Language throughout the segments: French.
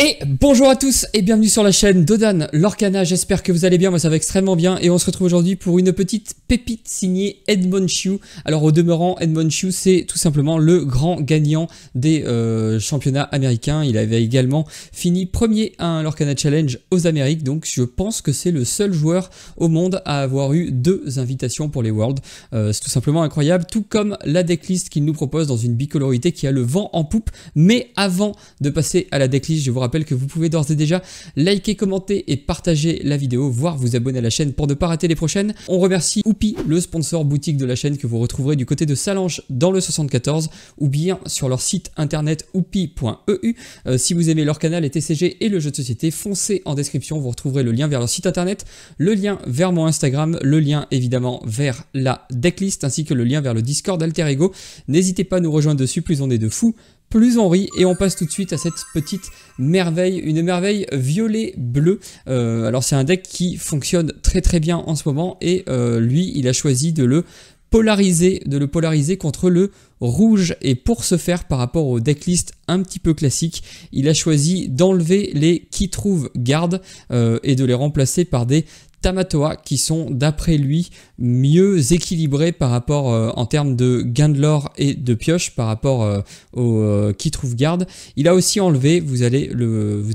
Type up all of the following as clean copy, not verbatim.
Et bonjour à tous et bienvenue sur la chaîne Dodan Lorcana, j'espère que vous allez bien, moi ça va extrêmement bien et on se retrouve aujourd'hui pour une petite pépite signée Edmond Chiu. Alors au demeurant, Edmond Chiu c'est tout simplement le grand gagnant des championnats américains, il avait également fini premier à un Lorcana Challenge aux Amériques, donc je pense que c'est le seul joueur au monde à avoir eu 2 invitations pour les Worlds. C'est tout simplement incroyable, tout comme la decklist qu'il nous propose dans une bicolorité qui a le vent en poupe. Mais avant de passer à la decklist, je vous rappelle que vous pouvez d'ores et déjà liker, commenter et partager la vidéo, voire vous abonner à la chaîne pour ne pas rater les prochaines. On remercie Oupi, le sponsor boutique de la chaîne que vous retrouverez du côté de Salange dans le 74 ou bien sur leur site internet oupi.eu. Si vous aimez leur canal et TCG et le jeu de société, foncez en description, vous retrouverez le lien vers leur site internet, le lien vers mon Instagram, le lien évidemment vers la decklist ainsi que le lien vers le Discord Alter Ego. N'hésitez pas à nous rejoindre dessus, plus on est de fous, plus on rit, et on passe tout de suite à cette petite merveille, une merveille violet-bleu. Alors c'est un deck qui fonctionne très bien en ce moment et lui il a choisi de le polariser contre le rouge, et pour ce faire, par rapport au decklist un petit peu classique, il a choisi d'enlever les qui trouvent garde et de les remplacer par des Tamatoa qui sont d'après lui mieux équilibrés par rapport en termes de gain de l'or et de pioche par rapport au qui trouve garde. Il a aussi enlevé, vous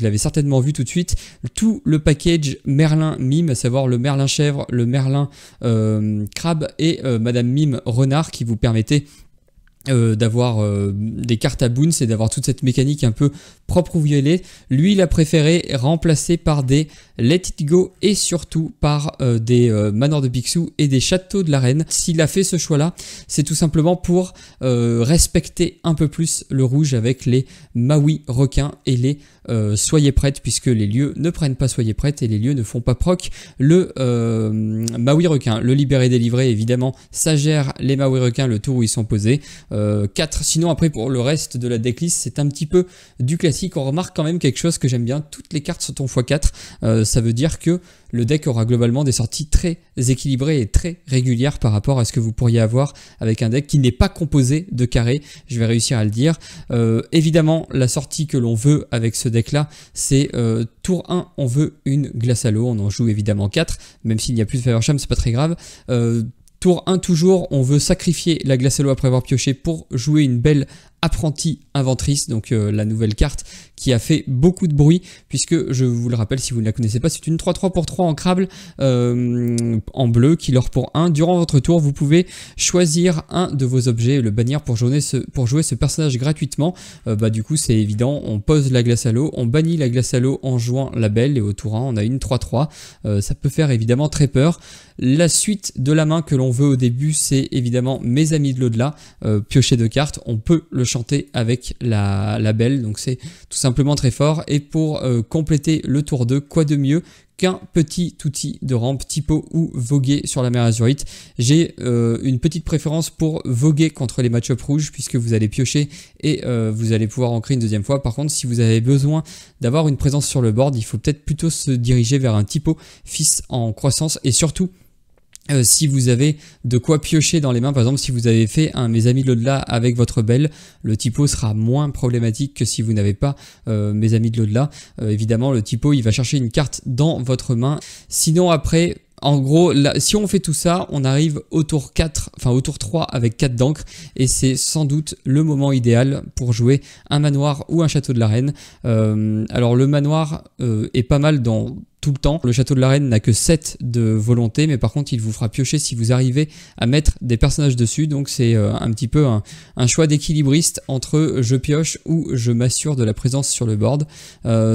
l'avez certainement vu tout de suite, tout le package Merlin Mime, à savoir le Merlin Chèvre, le Merlin Crabe et Madame Mime Renard, qui vous permettait d'avoir des cartes à boons et d'avoir toute cette mécanique un peu propre ou violet. Lui il a préféré remplacer par des Let It Go et surtout par des manoirs de Picsou et des châteaux de la reine. S'il a fait ce choix là, c'est tout simplement pour respecter un peu plus le rouge avec les Maui requins et les soyez prête, puisque les lieux ne prennent pas soyez prête et les lieux ne font pas proc le Maui requin. Le libéré délivré, évidemment ça gère les Maui requins le tour où ils sont posés. 4. Sinon après pour le reste de la decklist c'est un petit peu du classique. On remarque quand même quelque chose que j'aime bien, toutes les cartes sont en x4, ça veut dire que le deck aura globalement des sorties très équilibrées et très régulières par rapport à ce que vous pourriez avoir avec un deck qui n'est pas composé de carrés, je vais réussir à le dire. Évidemment la sortie que l'on veut avec ce deck là c'est tour 1 on veut une glace à l'eau, on en joue évidemment 4, même s'il n'y a plus de Faversham c'est pas très grave. Tour 1 toujours, on veut sacrifier la glace à l'eau après avoir pioché pour jouer une belle apprentie inventrice, donc la nouvelle carte qui a fait beaucoup de bruit, puisque je vous le rappelle si vous ne la connaissez pas, c'est une 3-3 pour 3 en Crable en bleu, killer pour 1. Durant votre tour, vous pouvez choisir un de vos objets et le bannir pour jouer ce personnage gratuitement. Du coup c'est évident, on pose la glace à l'eau, on bannit la glace à l'eau en jouant la belle, et au tour 1 on a une 3-3, ça peut faire évidemment très peur. La suite de la main que l'on veut au début c'est évidemment Mes Amis de l'au-delà, piocher 2 cartes, on peut le chanter avec la belle, donc c'est tout simplement très fort. Et pour compléter le tour 2, quoi de mieux qu'un petit outil de rampe typo ou voguer sur la mer Azurite. J'ai une petite préférence pour voguer contre les match-up rouges, puisque vous allez piocher et vous allez pouvoir ancrer une deuxième fois. Par contre si vous avez besoin d'avoir une présence sur le board, il faut peut-être plutôt se diriger vers un typo fils en croissance, et surtout si vous avez de quoi piocher dans les mains, par exemple si vous avez fait un Mes Amis de l'au-delà avec votre belle, le typo sera moins problématique que si vous n'avez pas Mes Amis de l'au-delà. Évidemment le typo il va chercher une carte dans votre main. Sinon après, en gros, là, si on fait tout ça, on arrive au tour 4, enfin au tour 3 avec 4 d'encre, et c'est sans doute le moment idéal pour jouer un manoir ou un château de la reine. Alors le manoir est pas mal dans tout le temps. Le château de la reine n'a que 7 de volonté, mais par contre il vous fera piocher si vous arrivez à mettre des personnages dessus, donc c'est un petit peu un choix d'équilibriste entre je pioche ou je m'assure de la présence sur le board.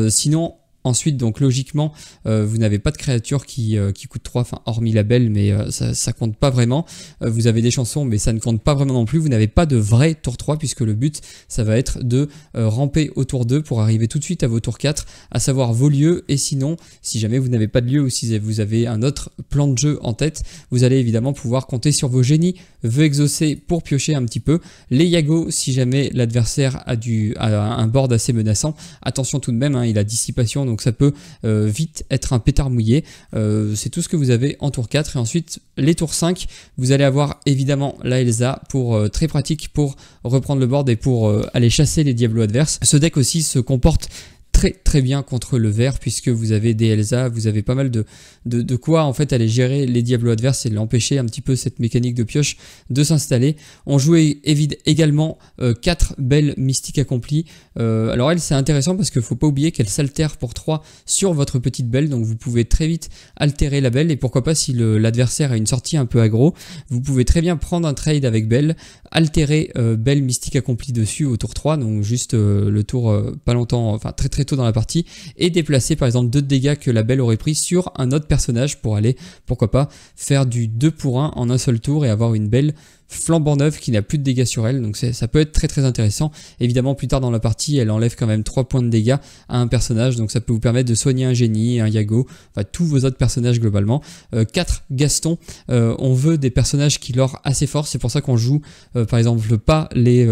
Sinon ensuite, donc logiquement, vous n'avez pas de créature qui coûte 3, enfin hormis la belle, mais ça compte pas vraiment. Vous avez des chansons, mais ça ne compte pas vraiment non plus. Vous n'avez pas de vrai tour 3, puisque le but, ça va être de ramper au tour 2 pour arriver tout de suite à vos tours 4, à savoir vos lieux. Et sinon, si jamais vous n'avez pas de lieu ou si vous avez un autre plan de jeu en tête, vous allez évidemment pouvoir compter sur vos génies vœux exaucés pour piocher un petit peu. Les Yago, si jamais l'adversaire a un board assez menaçant, attention tout de même, hein, il a dissipation, donc ça peut vite être un pétard mouillé. C'est tout ce que vous avez en tour 4, et ensuite les tours 5, vous allez avoir évidemment la Elsa, pour très pratique pour reprendre le board et pour aller chasser les diablos adverses. Ce deck aussi se comporte très bien contre le vert puisque vous avez des Elsa, vous avez pas mal de quoi en fait aller gérer les diablos adverses et l'empêcher un petit peu cette mécanique de pioche de s'installer. On jouait également 4 belles mystiques accomplies. Alors elle c'est intéressant parce qu'il ne faut pas oublier qu'elle s'altère pour 3 sur votre petite belle, donc vous pouvez très vite altérer la belle et pourquoi pas si l'adversaire a une sortie un peu aggro, vous pouvez très bien prendre un trade avec belle, altérer belle mystique accomplie dessus au tour 3, donc juste le tour pas longtemps, enfin très tôt dans la partie, et déplacer par exemple 2 dégâts que la belle aurait pris sur un autre personnage pour aller, pourquoi pas, faire du 2 pour 1 en un seul tour et avoir une belle flambant neuve qui n'a plus de dégâts sur elle, donc ça peut être très intéressant. Évidemment plus tard dans la partie elle enlève quand même 3 points de dégâts à un personnage, donc ça peut vous permettre de soigner un génie, un Yago, enfin tous vos autres personnages globalement. 4 Gaston, on veut des personnages qui lore assez fort, c'est pour ça qu'on joue par exemple pas les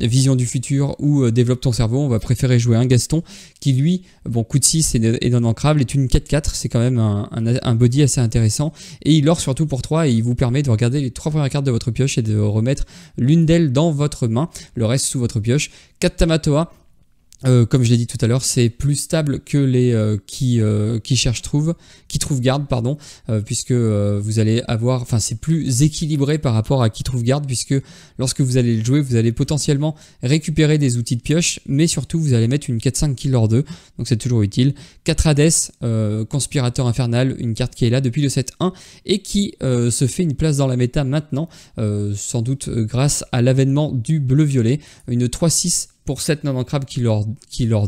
visions du futur ou développe ton cerveau, on va préférer jouer un Gaston qui lui, bon coup de 6 et non ancrable, est une 4-4, c'est quand même un body assez intéressant et il lore surtout pour 3 et il vous permet de regarder les 3 premières cartes de votre pioche et de remettre l'une d'elles dans votre main, le reste sous votre pioche. 4 Tamatoa, comme je l'ai dit tout à l'heure, c'est plus stable que les qui trouve garde, pardon, puisque vous allez avoir, enfin c'est plus équilibré par rapport à qui trouve garde, puisque lorsque vous allez le jouer, vous allez potentiellement récupérer des outils de pioche, mais surtout vous allez mettre une 4-5 qui lord 2, donc c'est toujours utile. 4 Hades, conspirateur infernal, une carte qui est là depuis le set 1 et qui se fait une place dans la méta maintenant, sans doute grâce à l'avènement du bleu-violet, une 3-6 pour 7 non ancrable qui lord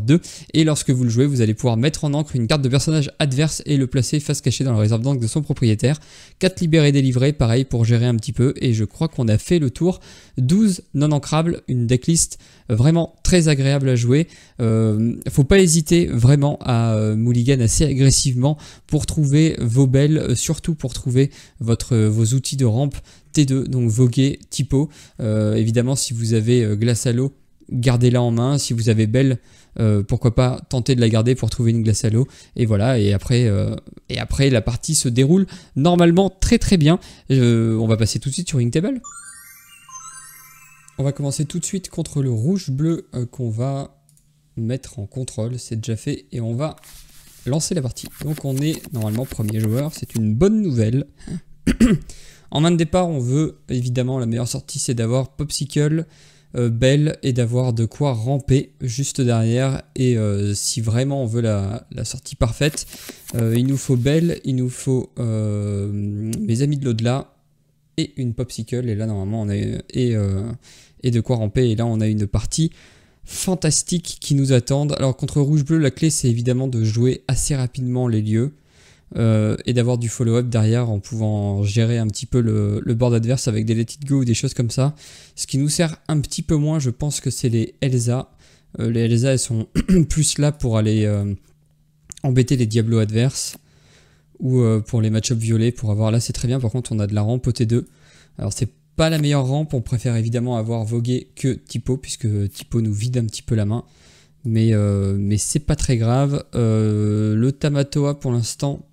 2, et lorsque vous le jouez vous allez pouvoir mettre en encre une carte de personnage adverse et le placer face cachée dans la réserve d'encre de son propriétaire. 4 libérés délivrés, pareil pour gérer un petit peu, et je crois qu'on a fait le tour. 12 non ancrables, une decklist vraiment très agréable à jouer. Faut pas hésiter vraiment à mulligan assez agressivement pour trouver vos belles, surtout pour trouver vos outils de rampe T2, donc Voguer, Typo. Évidemment si vous avez glace à l'eau, gardez-la en main. Si vous avez belle, pourquoi pas tenter de la garder pour trouver une glace à l'eau, et voilà, et après la partie se déroule normalement très bien. On va passer tout de suite sur Inktable. On va commencer tout de suite contre le rouge-bleu qu'on va mettre en contrôle, c'est déjà fait, et on va lancer la partie. Donc on est normalement premier joueur, c'est une bonne nouvelle. En main de départ, on veut évidemment, la meilleure sortie c'est d'avoir Popsicle, belle, et d'avoir de quoi ramper juste derrière, et si vraiment on veut la sortie parfaite, il nous faut belle, il nous faut mes amis de l'au-delà et une Popsicle, et là normalement on a et de quoi ramper, et là on a une partie fantastique qui nous attend. Alors contre rouge-bleu, la clé c'est évidemment de jouer assez rapidement les lieux, et d'avoir du follow-up derrière en pouvant gérer un petit peu le board adverse avec des let it go ou des choses comme ça. Ce qui nous sert un petit peu moins, je pense que c'est les Elsa. Les Elsa elles sont plus là pour aller embêter les diablos adverses, ou pour les match-up violets, pour avoir, là c'est très bien. Par contre on a de la rampe au T2, alors c'est pas la meilleure rampe, on préfère évidemment avoir Voguer que Typo, puisque Typo nous vide un petit peu la main, mais c'est pas très grave. Le Tamatoa pour l'instant,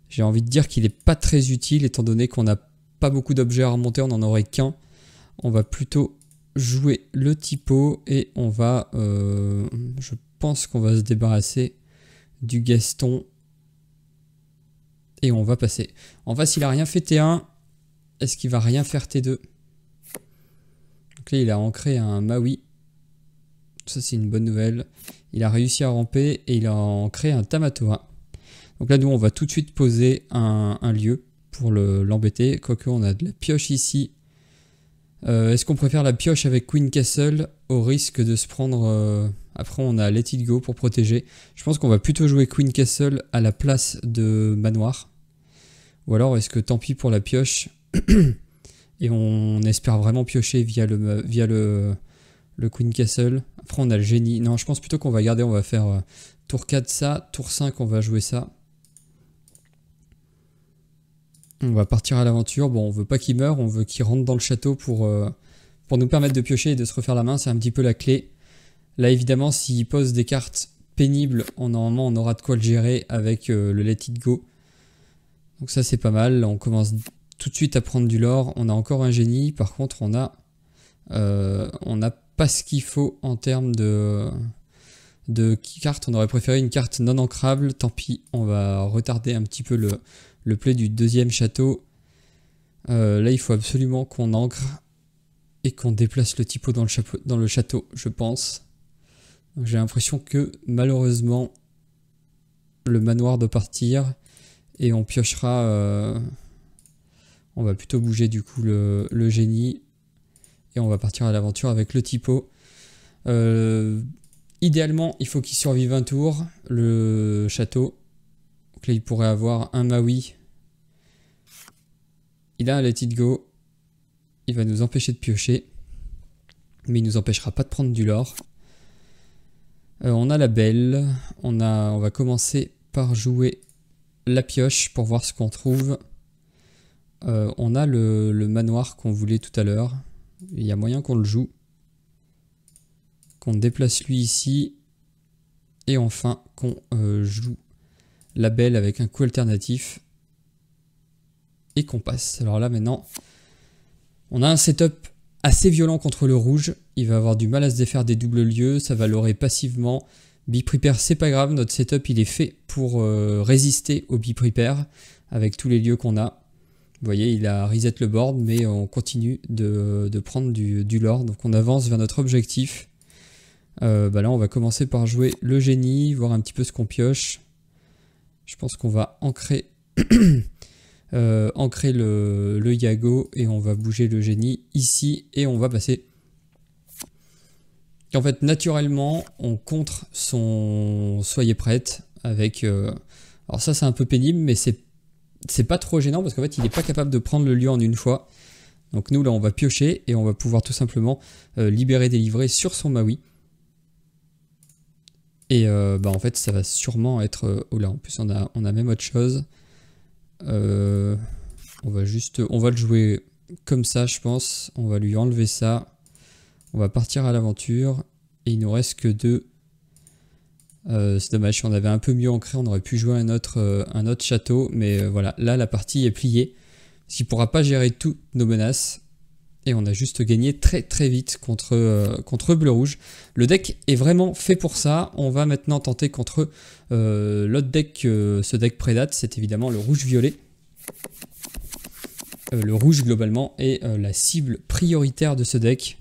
j'ai envie de dire qu'il n'est pas très utile, étant donné qu'on n'a pas beaucoup d'objets à remonter, on n'en aurait qu'un. On va plutôt jouer le Typo, et on va, je pense qu'on va se débarrasser du Gaston, et on va passer. En face, il n'a rien fait T1, est-ce qu'il va rien faire T2? Donc là, il a ancré un Maui, ça c'est une bonne nouvelle. Il a réussi à ramper, et il a ancré un Tamatoa. Donc là, nous, on va tout de suite poser un lieu pour l'embêter. Quoique, on a de la pioche ici. Est-ce qu'on préfère la pioche avec Queen Castle au risque de se prendre... Après, on a Let It Go pour protéger. Je pense qu'on va plutôt jouer Queen Castle à la place de Manoir. Ou alors, est-ce que tant pis pour la pioche et on espère vraiment piocher via le Queen Castle. Après, on a le génie. Non, je pense plutôt qu'on va garder. On va faire tour 4 ça. Tour 5, on va jouer ça. On va partir à l'aventure. Bon, on veut pas qu'il meure, on veut qu'il rentre dans le château pour nous permettre de piocher et de se refaire la main. C'est un petit peu la clé. Là, évidemment, s'il pose des cartes pénibles, normalement, on aura de quoi le gérer avec le Let It Go. Donc ça, c'est pas mal. Là, on commence tout de suite à prendre du lore. On a encore un génie. Par contre, on n'a pas ce qu'il faut en termes de de cartes. On aurait préféré une carte non ancrable. Tant pis, on va retarder un petit peu le play du deuxième château. Là, il faut absolument qu'on ancre et qu'on déplace le typo dans le château, je pense. J'ai l'impression que malheureusement, le manoir doit partir et on piochera... on va plutôt bouger du coup le génie et on va partir à l'aventure avec le typo. Idéalement, il faut qu'il survive un tour, le château. Donc là, il pourrait avoir un Maui. Il a un Let It Go. Il va nous empêcher de piocher. Mais il nous empêchera pas de prendre du lore. On a la belle. On va commencer par jouer la pioche pour voir ce qu'on trouve. On a le manoir qu'on voulait tout à l'heure. Il y a moyen qu'on le joue. Qu'on déplace lui ici. Et enfin qu'on joue la belle avec un coup alternatif. Et qu'on passe. Alors là maintenant, on a un setup assez violent contre le rouge. Il va avoir du mal à se défaire des doubles lieux. Ça va l'aurer passivement. Bi-prepare, c'est pas grave. Notre setup, il est fait pour résister au bi-prepare avec tous les lieux qu'on a. Vous voyez, il a reset le board, mais on continue de prendre du lore. Donc on avance vers notre objectif. Là, on va commencer par jouer le génie, voir un petit peu ce qu'on pioche. Je pense qu'on va ancrer... ancrer le Yago et on va bouger le génie ici et on va passer. En fait, naturellement, on contre son soyez prête avec... alors ça, c'est un peu pénible, mais c'est pas trop gênant parce qu'en fait, il n'est pas capable de prendre le lieu en une fois. Donc nous, là, on va piocher et on va pouvoir tout simplement libérer des livrets sur son Maui. Et en fait, ça va sûrement être... oh là, en plus, on a même autre chose. On va le jouer comme ça, je pense. On va lui enlever ça. On va partir à l'aventure. Et il nous reste que 2. C'est dommage, si on avait un peu mieux ancré, on aurait pu jouer un autre château. Mais voilà, là la partie est pliée. Parce qu'il ne pourra pas gérer toutes nos menaces. Et on a juste gagné très très vite contre bleu-rouge. Le deck est vraiment fait pour ça. On va maintenant tenter contre l'autre deck, ce deck prédate, c'est évidemment le rouge-violet. Le rouge globalement est la cible prioritaire de ce deck.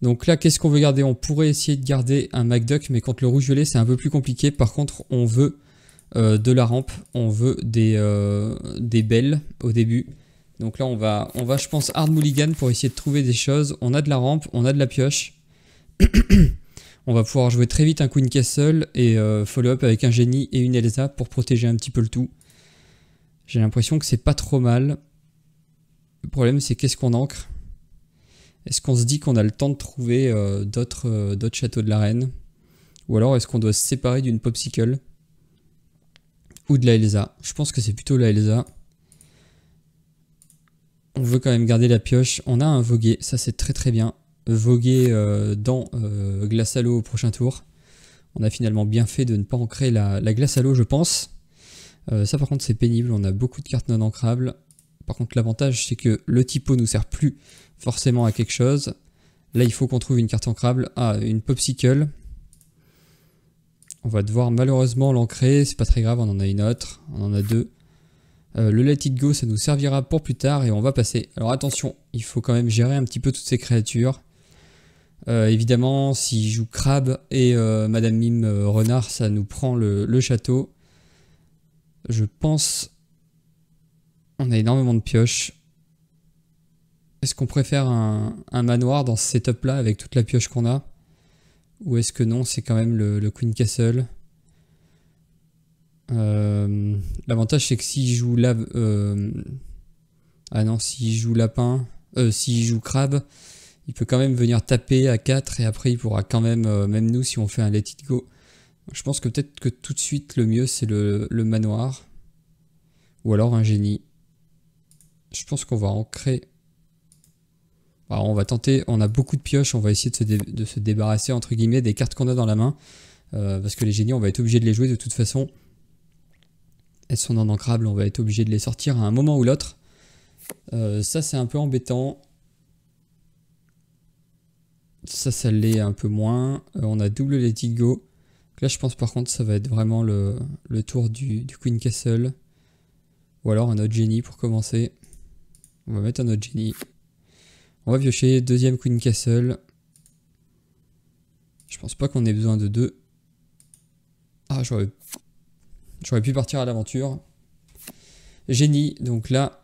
Donc là, qu'est-ce qu'on veut garder? On pourrait essayer de garder un MacDuck, mais contre le rouge-violet, c'est un peu plus compliqué. Par contre, on veut de la rampe, on veut des belles au début. Donc là, on va, je pense, hard mulligan pour essayer de trouver des choses. On a de la rampe, on a de la pioche. On va pouvoir jouer très vite un Queen Castle et follow-up avec un génie et une Elsa pour protéger un petit peu le tout. J'ai l'impression que c'est pas trop mal. Le problème, c'est qu'est-ce qu'on ancre? Est-ce qu'on se dit qu'on a le temps de trouver d'autres châteaux de la reine? Ou alors est-ce qu'on doit se séparer d'une Popsicle? Ou de la Elsa? Je pense que c'est plutôt la Elsa. On veut quand même garder la pioche. On a un voguer, ça c'est très très bien. Voguer dans glace à l'eau au prochain tour. On a finalement bien fait de ne pas ancrer la glace à l'eau, je pense. Ça par contre c'est pénible, on a beaucoup de cartes non ancrables. Par contre l'avantage c'est que le typo nous sert plus forcément à quelque chose. Là il faut qu'on trouve une carte ancrable. Ah, une Popsicle. On va devoir malheureusement l'ancrer, c'est pas très grave, on en a une autre, on en a 2. Le Let It Go, ça nous servira pour plus tard et on va passer. Alors attention, il faut quand même gérer un petit peu toutes ces créatures. Évidemment, s'il joue Crabe et Madame Mime Renard, ça nous prend le château. Je pense... On a énormément de pioches. Est-ce qu'on préfère un manoir dans ce setup-là avec toute la pioche qu'on a? Ou est-ce que non, c'est quand même le Queen Castle? L'avantage c'est que s'il joue s'il joue lapin, s'il joue crabe, il peut quand même venir taper à 4 et après il pourra quand même, même nous si on fait un Let It Go. Je pense que peut-être que tout de suite le mieux c'est le manoir. Ou alors un génie. Je pense qu'on va ancrer. Alors on va tenter, on a beaucoup de pioches, on va essayer de se débarrasser entre guillemets des cartes qu'on a dans la main. Parce que les génies on va être obligé de les jouer de toute façon. Elles sont non ancrables, on va être obligé de les sortir à un moment ou l'autre. Ça c'est un peu embêtant. Ça l'est un peu moins. On a double Let It Go. Là, je pense par contre ça va être vraiment le tour du Queen Castle. Ou alors un autre génie pour commencer. On va mettre un autre génie. On va piocher deuxième Queen Castle. Je pense pas qu'on ait besoin de deux. Ah, j'aurais pu partir à l'aventure. Génie, donc là,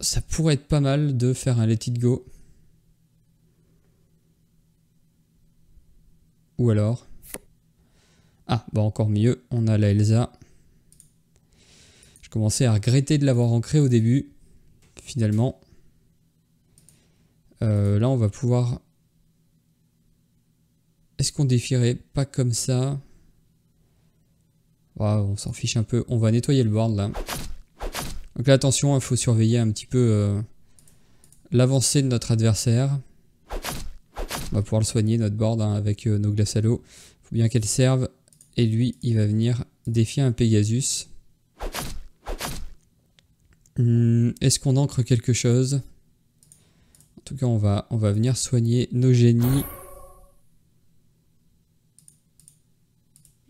ça pourrait être pas mal de faire un let it go. Ou alors... Ah, bah encore mieux, on a la Elsa. Je commençais à regretter de l'avoir ancré au début, finalement. Là, on va pouvoir... Est-ce qu'on défierait pas comme ça? Oh, on s'en fiche un peu. On va nettoyer le board, là. Donc là, attention, il faut surveiller un petit peu l'avancée de notre adversaire. On va pouvoir le soigner, notre board, hein, avec nos glaces à l'eau. Il faut bien qu'elle serve. Et lui, il va venir défier un Pegasus. Est-ce qu'on ancre quelque chose? En tout cas, on va venir soigner nos génies.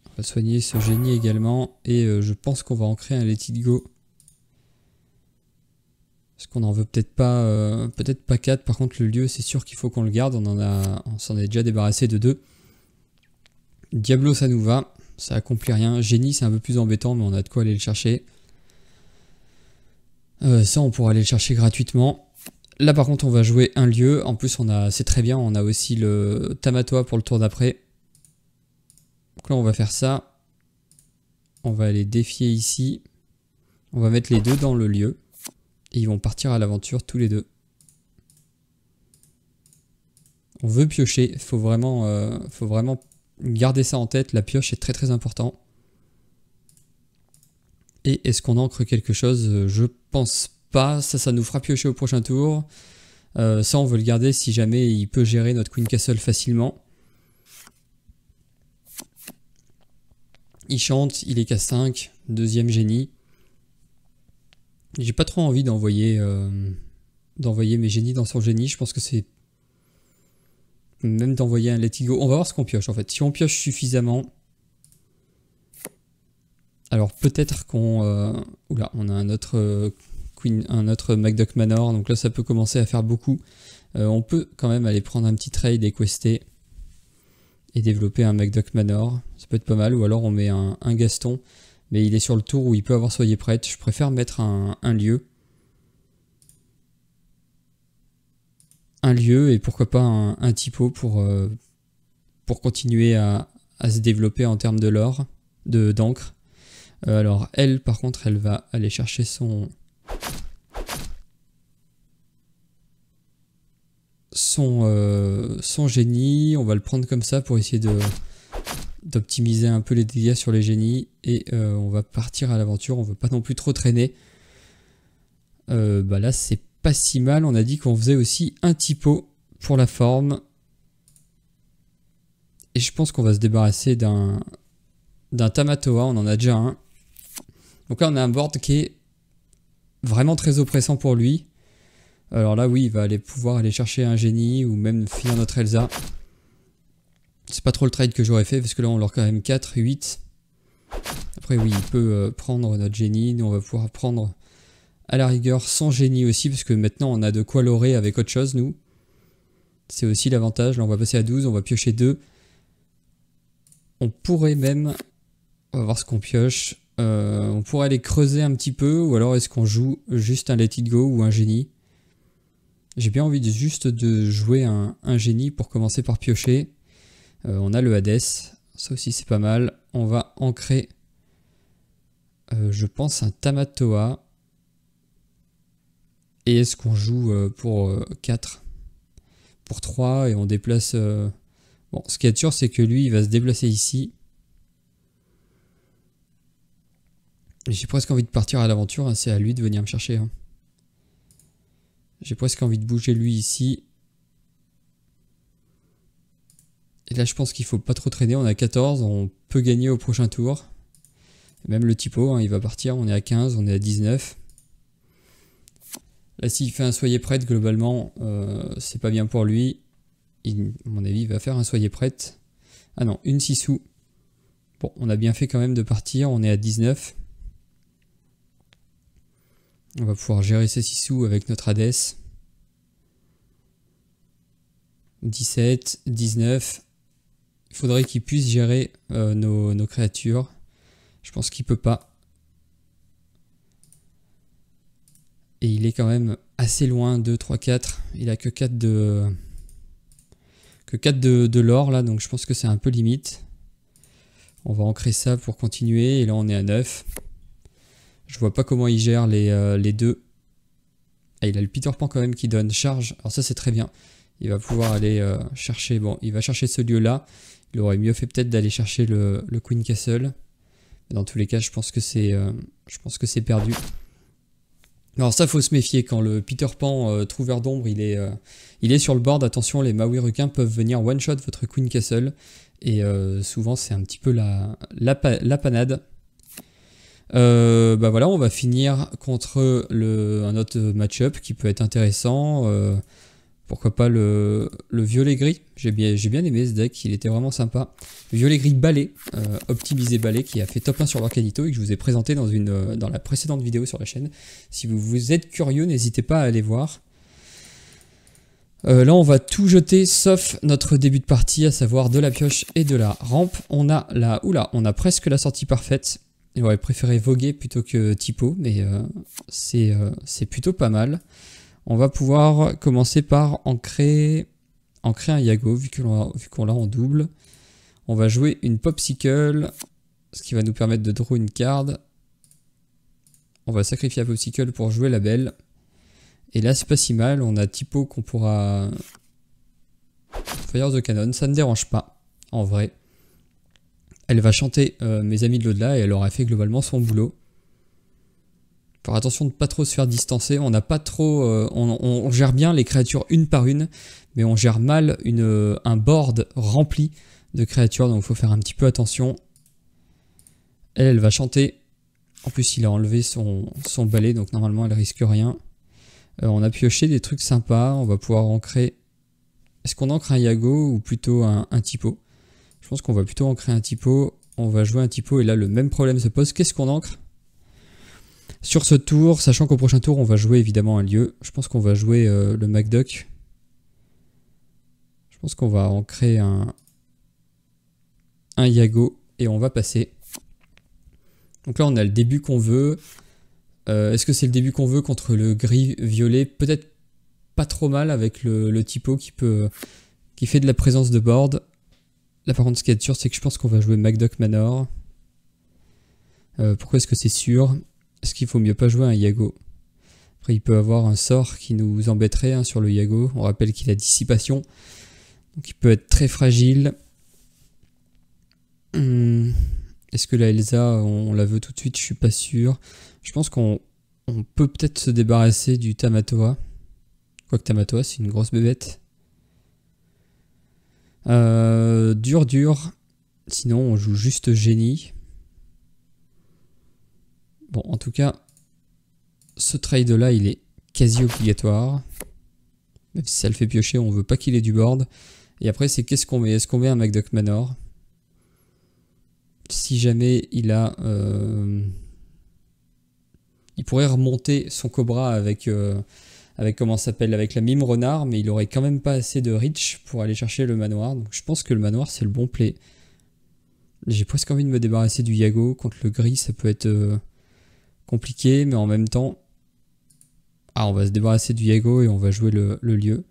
On va soigner ce génie également. Et je pense qu'on va ancrer un let it go. Parce qu'on en veut peut-être pas 4. Par contre, le lieu, c'est sûr qu'il faut qu'on le garde. On s'en est déjà débarrassé de 2. Diablo, ça nous va. Ça accomplit rien. Génie, c'est un peu plus embêtant, mais on a de quoi aller le chercher. Ça, on pourra aller le chercher gratuitement. Là, par contre, on va jouer un lieu. En plus, c'est très bien. On a aussi le Tamatoa pour le tour d'après. Donc là, on va faire ça. On va aller défier ici. On va mettre les deux dans le lieu. Et ils vont partir à l'aventure tous les deux. On veut piocher. Faut vraiment garder ça en tête. La pioche est très très important. Et est-ce qu'on ancre quelque chose? Je pense pas. Ça nous fera piocher au prochain tour. Ça, on veut le garder si jamais il peut gérer notre Queen Castle facilement. Il chante, il est K5, deuxième génie. J'ai pas trop envie d'envoyer mes génies dans son génie. Je pense que c'est... Même d'envoyer un let it go. On va voir ce qu'on pioche en fait. Si on pioche suffisamment... Alors peut-être qu'on... Oula, on a un autre Macduck Manor. Donc là, ça peut commencer à faire beaucoup. On peut quand même aller prendre un petit trade et quester. Et développer un Macduck Manor. Ça peut être pas mal. Ou alors on met un Gaston. Mais il est sur le tour où il peut avoir Soyez prête. Je préfère mettre un lieu. Un lieu et pourquoi pas un typo pour continuer à se développer en termes de lore, d'encre. Alors elle, par contre, elle va aller chercher son génie. On va le prendre comme ça pour essayer d'optimiser un peu les dégâts sur les génies. Et on va partir à l'aventure. On veut pas non plus trop traîner. Bah là, c'est pas si mal. On a dit qu'on faisait aussi un typo pour la forme. Et je pense qu'on va se débarrasser d'un Tamatoa. On en a déjà un. Donc là, on a un board qui est vraiment très oppressant pour lui. Alors là, oui, il va pouvoir aller chercher un génie ou même finir notre Elsa. C'est pas trop le trade que j'aurais fait parce que là, on leur quand même 4, 8. Après, oui, il peut prendre notre génie. Nous, on va pouvoir prendre à la rigueur son génie aussi parce que maintenant, on a de quoi lorer avec autre chose, nous. C'est aussi l'avantage. Là, on va passer à 12. On va piocher 2. On pourrait même... On va voir ce qu'on pioche. On pourrait aller creuser un petit peu. Ou alors, est-ce qu'on joue juste un let it go ou un génie? J'ai bien envie juste de jouer un génie pour commencer par piocher. On a le Hades. Ça aussi, c'est pas mal. On va ancrer, je pense, un Tamatoa. Et est-ce qu'on joue pour 4? Pour 3 et on déplace... Bon, ce qui est sûr, c'est que lui, il va se déplacer ici. J'ai presque envie de partir à l'aventure. Hein, c'est à lui de venir me chercher. Hein. J'ai presque envie de bouger lui ici. Et là, je pense qu'il faut pas trop traîner. On a 14. On peut gagner au prochain tour. Et même le typo, hein, il va partir. On est à 15. On est à 19. Là, s'il fait un soyez prête, globalement, c'est pas bien pour lui. À mon avis, il va faire un soyez prête. Ah non, une 6 sous. Bon, on a bien fait quand même de partir, on est à 19. On va pouvoir gérer ces 6 sous avec notre Hades. 17, 19. Il faudrait qu'il puisse gérer nos créatures. Je pense qu'il peut pas. Et il est quand même assez loin, 2, 3, 4. Il a que 4 de... de l'or là, donc je pense que c'est un peu limite. On va ancrer ça pour continuer, et là on est à 9. Je vois pas comment il gère les deux. Ah, il a le Peter Pan quand même qui donne charge, alors ça c'est très bien. Il va pouvoir aller chercher, bon il va chercher ce lieu là. Il aurait mieux fait peut-être d'aller chercher le Queen Castle. Mais dans tous les cas je pense que c'est perdu. Alors ça faut se méfier, quand le Peter Pan Trouveur d'ombre il est sur le board, attention, les Maui requins peuvent venir one shot votre Queen Castle, et souvent c'est un petit peu la panade. Bah voilà, on va finir contre un autre match-up qui peut être intéressant. Pourquoi pas le violet-gris, j'ai bien aimé ce deck, il était vraiment sympa. Violet-gris balai, optimisé balai, qui a fait top 1 sur l'Arcanito et que je vous ai présenté dans la précédente vidéo sur la chaîne. Si vous êtes curieux, n'hésitez pas à aller voir. Là on va tout jeter sauf notre début de partie, à savoir de la pioche et de la rampe. On a presque la sortie parfaite. J'aurais préféré voguer plutôt que typo, mais c'est plutôt pas mal. On va pouvoir commencer par ancrer un Yago, vu qu'on l'a en double. On va jouer une Popsicle, ce qui va nous permettre de draw une carte. On va sacrifier la Popsicle pour jouer la belle. Et là c'est pas si mal, on a typo qu'on pourra... Fire the Cannon, ça ne dérange pas, en vrai. Elle va chanter mes amis de l'au-delà et elle aura fait globalement son boulot. Faire attention de ne pas trop se faire distancer. On n'a pas trop, on gère bien les créatures une par une, mais on gère mal un board rempli de créatures, donc il faut faire un petit peu attention. Elle va chanter. En plus, il a enlevé son balai, donc normalement elle risque rien. On a pioché des trucs sympas. On va pouvoir ancrer. Est-ce qu'on ancre un Yago ou plutôt un typo? Je pense qu'on va plutôt ancrer un typo. On va jouer un typo et là le même problème se pose. Qu'est-ce qu'on ancre sur ce tour, sachant qu'au prochain tour on va jouer évidemment un lieu. Je pense qu'on va jouer le MacDuck. Je pense qu'on va ancrer un Yago et on va passer. Donc là on a le début qu'on veut. Est-ce que c'est le début qu'on veut contre le gris-violet? Peut-être pas trop mal avec le typo qui fait de la présence de board. Là par contre ce qui est sûr c'est que je pense qu'on va jouer MacDuck Manor. Pourquoi est-ce que c'est sûr? Est-ce qu'il faut mieux pas jouer un Yago? Après il peut avoir un sort qui nous embêterait hein, sur le Yago. On rappelle qu'il a dissipation. Donc il peut être très fragile. Est-ce que la Elsa on la veut tout de suite? Je suis pas sûr. Je pense qu'on peut peut-être se débarrasser du Tamatoa. Quoique Tamatoa c'est une grosse bébête. Dur. Sinon on joue juste génie. Bon en tout cas ce trade là il est quasi obligatoire. Même si ça le fait piocher, on veut pas qu'il ait du board. Et après c'est qu'est-ce qu'on met? Est-ce qu'on met un MacDuck Manor? Si jamais il a... il pourrait remonter son Cobra avec comment ça s'appelle, avec la mime renard, mais il aurait quand même pas assez de reach pour aller chercher le manoir. Donc je pense que le manoir c'est le bon play. J'ai presque envie de me débarrasser du Yago. Contre le gris ça peut être compliqué, mais en même temps... Ah, on va se débarrasser du Yago et on va jouer le lieu.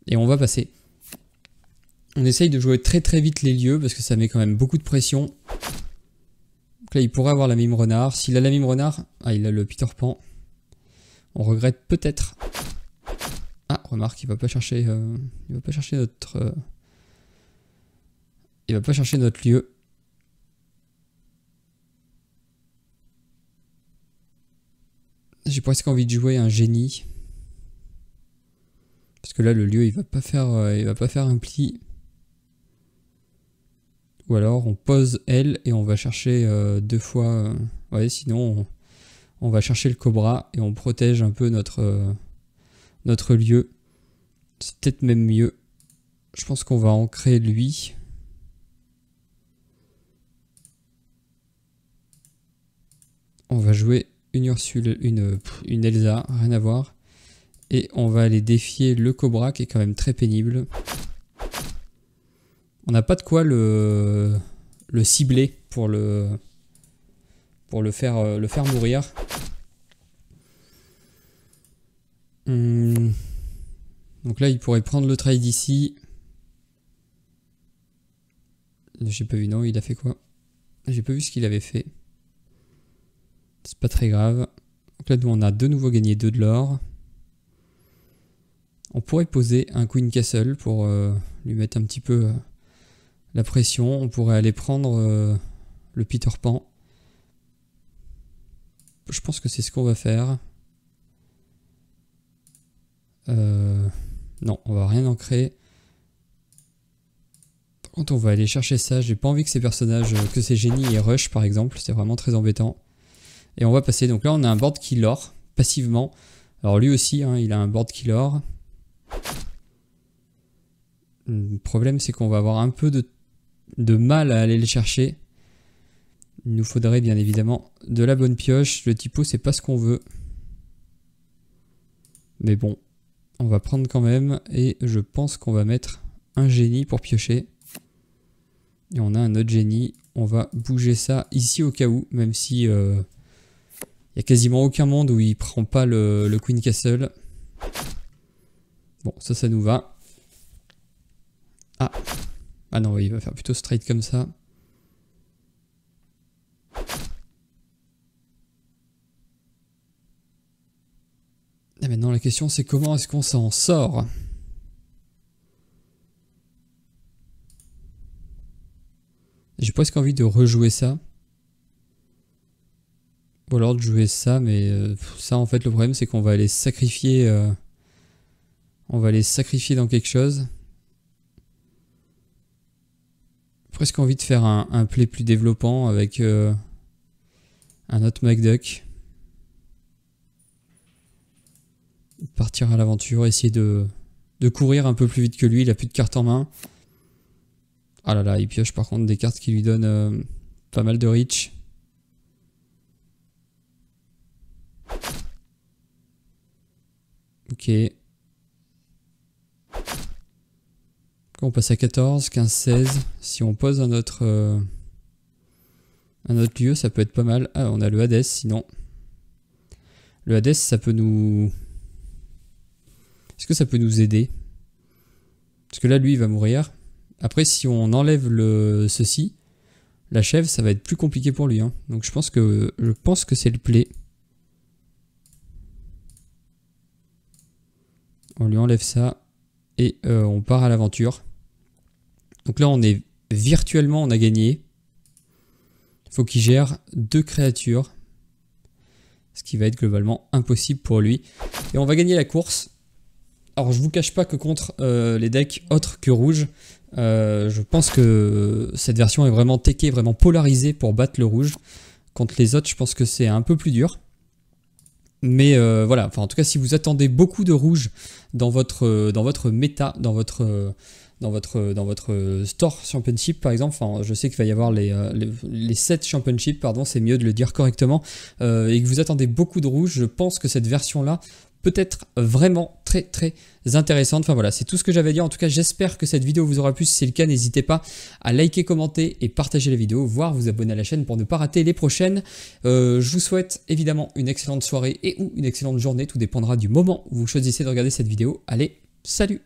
Et on va passer. On essaye de jouer très très vite les lieux parce que ça met quand même beaucoup de pression. Donc là il pourrait avoir la mime renard. S'il a la mime renard, ah il a le Peter Pan. On regrette peut-être. Ah remarque il va pas chercher notre il va pas chercher notre lieu. J'ai presque envie de jouer un génie. Parce que là le lieu il va pas faire un pli. Ou alors on pose L et on va chercher 2 fois. Ouais sinon on va chercher le Cobra et on protège un peu notre lieu. C'est peut-être même mieux. Je pense qu'on va ancrer lui. On va jouer une Ursule, une Elsa, rien à voir. Et on va aller défier le Cobra qui est quand même très pénible. On n'a pas de quoi le cibler pour le faire mourir. Donc là, il pourrait prendre le trade ici. J'ai pas vu, non, il a fait quoi? J'ai pas vu ce qu'il avait fait. C'est pas très grave. Donc là, nous, on a de nouveau gagné 2 de l'or. On pourrait poser un Queen Castle pour lui mettre un petit peu la pression. On pourrait aller prendre le Peter Pan. Je pense que c'est ce qu'on va faire. Non, on va rien ancrer. Par contre, on va aller chercher ça. J'ai pas envie que ces personnages, que ces génies aient rush par exemple. C'est vraiment très embêtant. Et on va passer. Donc là, on a un board qui lore passivement. Alors lui aussi, hein, il a un board qui lore. Le problème, c'est qu'on va avoir un peu de mal à aller le chercher. Il nous faudrait bien évidemment de la bonne pioche. Le typo, c'est pas ce qu'on veut. Mais bon, on va prendre quand même. Et je pense qu'on va mettre un génie pour piocher. Et on a un autre génie. On va bouger ça ici au cas où. Même si il n'y a quasiment aucun monde où il prend pas le Queen Castle. Bon, ça nous va. Ah non, il va faire plutôt straight comme ça. Et maintenant, la question, c'est comment est-ce qu'on s'en sort? J'ai presque envie de rejouer ça. Ou alors de jouer ça, mais ça, en fait, le problème, c'est qu'on va aller sacrifier... on va aller sacrifier dans quelque chose. Presque envie de faire un play plus développant avec un autre MacDuck. Partir à l'aventure, essayer de courir un peu plus vite que lui, il a plus de cartes en main. Ah là là, il pioche par contre des cartes qui lui donnent pas mal de reach. Ok. On passe à 14, 15, 16. Si on pose un autre lieu, ça peut être pas mal. Ah, on a le Hades sinon. Le Hades, ça peut nous... Est-ce que ça peut nous aider? Parce que là, lui, il va mourir. Après, si on enlève ceci, la chèvre, ça va être plus compliqué pour lui. Hein. Donc je pense que c'est le play. On lui enlève ça. Et on part à l'aventure. Donc là, on est virtuellement, on a gagné. Il faut qu'il gère 2 créatures. Ce qui va être globalement impossible pour lui. Et on va gagner la course. Alors je vous cache pas que contre les decks autres que rouge, je pense que cette version est vraiment techée, vraiment polarisée pour battre le rouge. Contre les autres, je pense que c'est un peu plus dur. Mais voilà, enfin en tout cas si vous attendez beaucoup de rouge dans votre méta, dans votre store championship par exemple, enfin je sais qu'il va y avoir les 7 championship, pardon, c'est mieux de le dire correctement, et que vous attendez beaucoup de rouge, je pense que cette version là peut être vraiment très très intéressante. Enfin voilà, c'est tout ce que j'avais à dire. En tout cas, j'espère que cette vidéo vous aura plu. Si c'est le cas, n'hésitez pas à liker, commenter et partager la vidéo, voire vous abonner à la chaîne pour ne pas rater les prochaines. Je vous souhaite évidemment une excellente soirée et ou une excellente journée. Tout dépendra du moment où vous choisissez de regarder cette vidéo. Allez, salut!